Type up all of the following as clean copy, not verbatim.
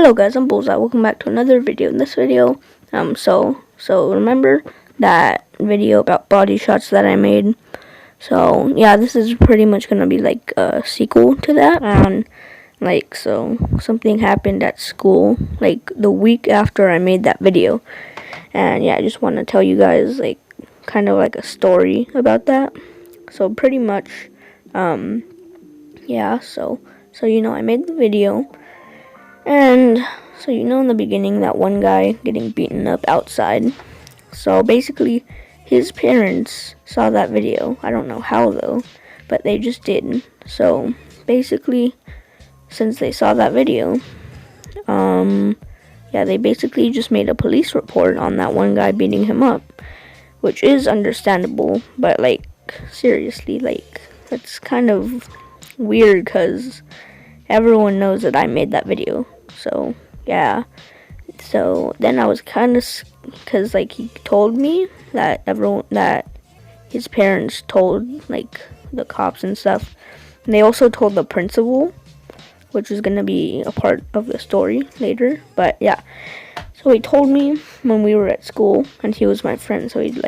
Hello guys, I'm Bullseye. Welcome back to another video. In this video, so remember that video about body shots that I made? So yeah, this is pretty much gonna be like a sequel to that. So something happened at school like the week after I made that video, and yeah, I just want to tell you guys like kind of like a story about that. So pretty much, yeah. So I made the video. And so in the beginning, that one guy getting beaten up outside. So basically, his parents saw that video. I don't know how though, but they just did. So basically, since they saw that video, yeah, they basically just made a police report on that one guy beating him up, which is understandable. But like seriously, like that's kind of weird because everyone knows that I made that video. So yeah, so then I was kind of, because like he told me that his parents told like the cops and stuff, and they also told the principal, which is gonna be a part of the story later. But yeah, so he told me when we were at school, and he was my friend, so he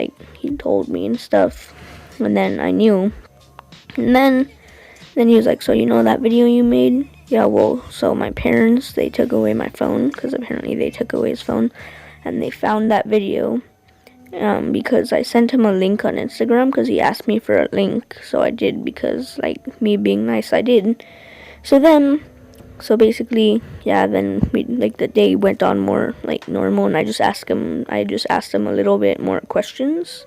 told me and stuff, and then I knew, and then he was like, so that video you made? Yeah, well, so my parents, they took away my phone, because apparently they took away his phone, and they found that video, because I sent him a link on Instagram, because he asked me for a link, so I did, because, like, me being nice, I did. So basically, yeah, then the day went on more, like, normal, and I just asked him a little bit more questions,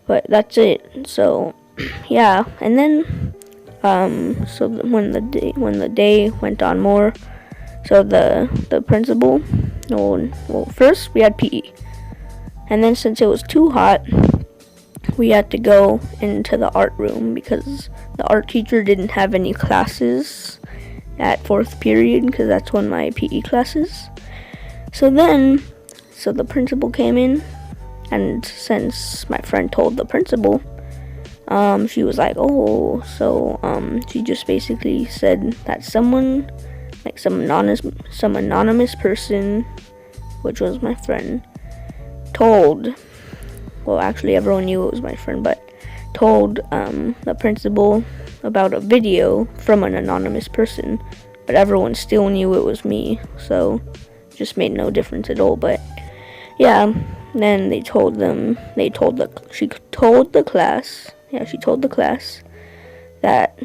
but that's it. So, yeah, and then so when the day went on more, so the principal, well, first we had PE, and then since it was too hot, we had to go into the art room because the art teacher didn't have any classes at 4th period, because that's when my PE class is. So the principal came in, and since my friend told the principal, she was like, oh, so, she just basically said that someone, like some anonymous person, which was my friend, well, actually everyone knew it was my friend, but told, the principal about a video from an anonymous person, but everyone still knew it was me, so it just made no difference at all. But yeah, then she told the class that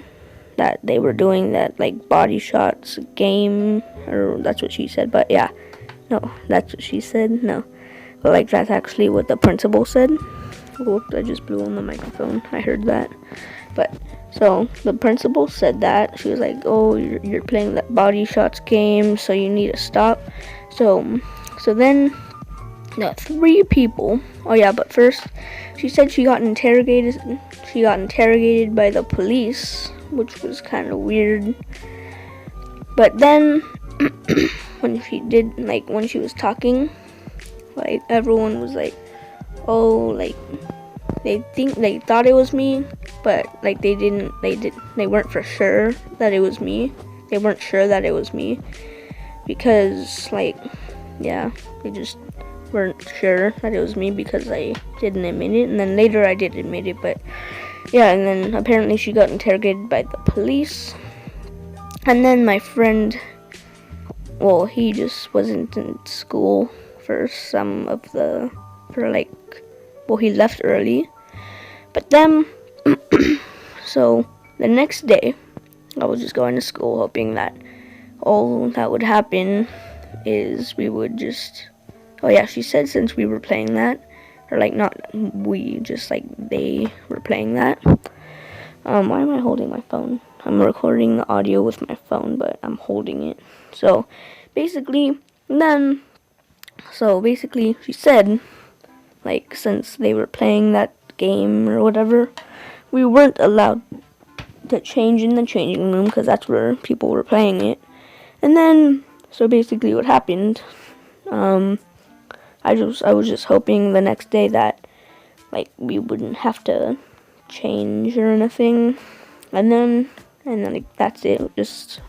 they were doing that, like, body shots game, or that's what she said. But yeah, no, that's what she said. No, but like that's actually what the principal said. Whoops, I just blew on the microphone. I heard that. But so the principal said that. She was like, oh, you're playing that body shots game, so you need to stop. So then, 3 people. Oh yeah, but first she said she got interrogated by the police, which was kind of weird. But then when she was talking, like, everyone was like, oh, like they thought it was me, but like they weren't for sure that it was me. They weren't sure that it was me because, like, yeah, they just weren't sure that it was me because I didn't admit it, and then later I did admit it. But yeah, and then apparently she got interrogated by the police, and then my friend, well, he just wasn't in school for he left early. But then so the next day I was just going to school hoping that all that would happen is we would just, oh yeah, she said since we were playing that, or like not we, just like they were playing that. Why am I holding my phone? I'm recording the audio with my phone, but I'm holding it. So basically she said, like, since they were playing that game or whatever, we weren't allowed to change in the changing room because that's where people were playing it. And then, so basically what happened, I was just hoping the next day that, like, we wouldn't have to change or anything. And then like, that's it. Just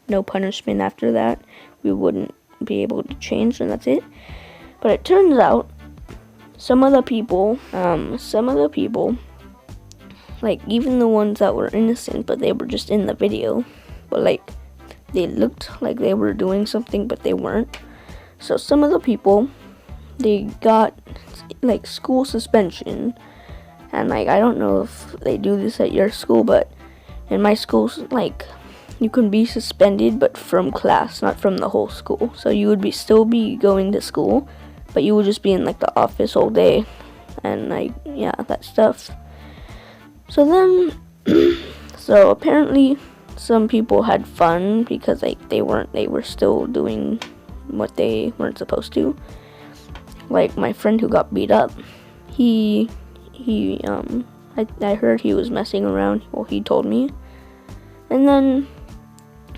no punishment after that. We wouldn't be able to change, and that's it. But it turns out some of the people, like even the ones that were innocent, but they were just in the video, but like they looked like they were doing something, but they weren't. So some of the people, they got like school suspension, and like I don't know if they do this at your school, but in my school, like you can be suspended, but from class, not from the whole school. So you would still be going to school, but you would just be in like the office all day, and like yeah, that stuff. So then, so apparently some people had fun because like they were still doing what they weren't supposed to. Like my friend who got beat up, I heard he was messing around. Well, he told me. And then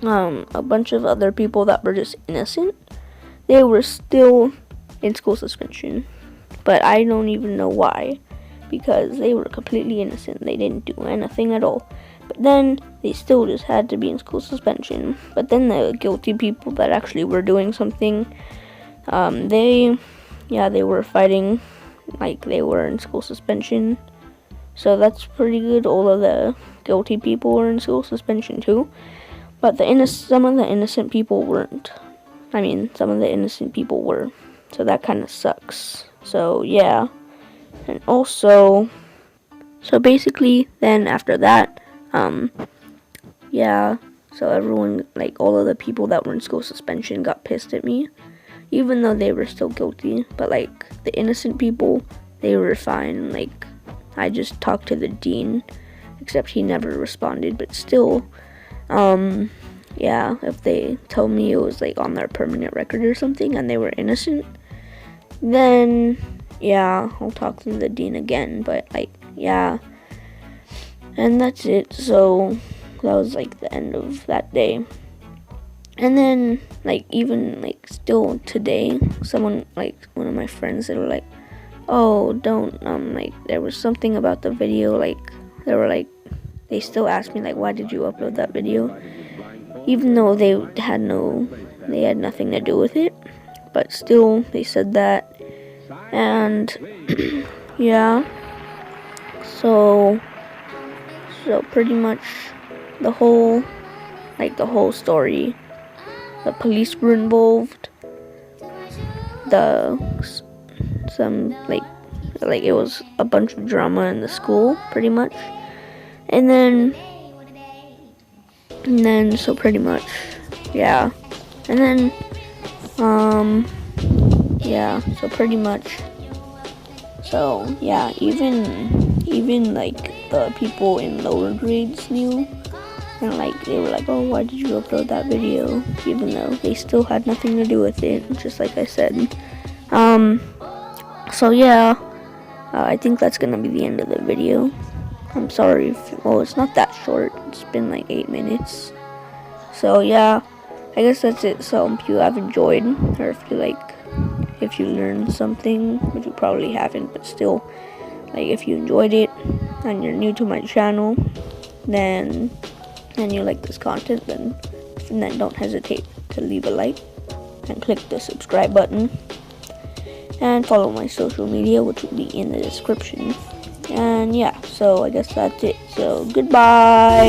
a bunch of other people that were just innocent, they were still in school suspension. But I don't even know why, because they were completely innocent. They didn't do anything at all. But then they still just had to be in school suspension. But then the guilty people that actually were doing something, they were fighting like they were in school suspension. So that's pretty good. All of the guilty people were in school suspension too. But some of the innocent people weren't. I mean, some of the innocent people were. So that kind of sucks. So yeah. And also, so basically then after that, so everyone, like all of the people that were in school suspension got pissed at me, even though they were still guilty. But like the innocent people, they were fine. Like I just talked to the dean, except he never responded. But still, if they told me it was like on their permanent record or something and they were innocent, then yeah, I'll talk to the dean again. But like yeah, and that's it. So that was like the end of that day. And then like even like still today, someone, like one of my friends, they were like, oh, don't like there was something about the video, like they still asked me like, why did you upload that video, even though they had nothing to do with it. But still they said that. And yeah, so pretty much the whole story, the police were involved, some like it was a bunch of drama in the school pretty much. And then so pretty much yeah, and then so pretty much, so yeah, even like the people in lower grades knew, and like they were like, oh, why did you upload that video, even though they still had nothing to do with it, just like I said. So yeah, I think that's gonna be the end of the video. I'm sorry it's not that short, it's been like 8 minutes. So yeah, I guess that's it. So if you have enjoyed, or if you learned something, which you probably haven't, but still, like if you enjoyed it and you're new to my channel, then and you like this content, then don't hesitate to leave a like and click the subscribe button, and follow my social media, which will be in the description. And yeah, so I guess that's it. So goodbye.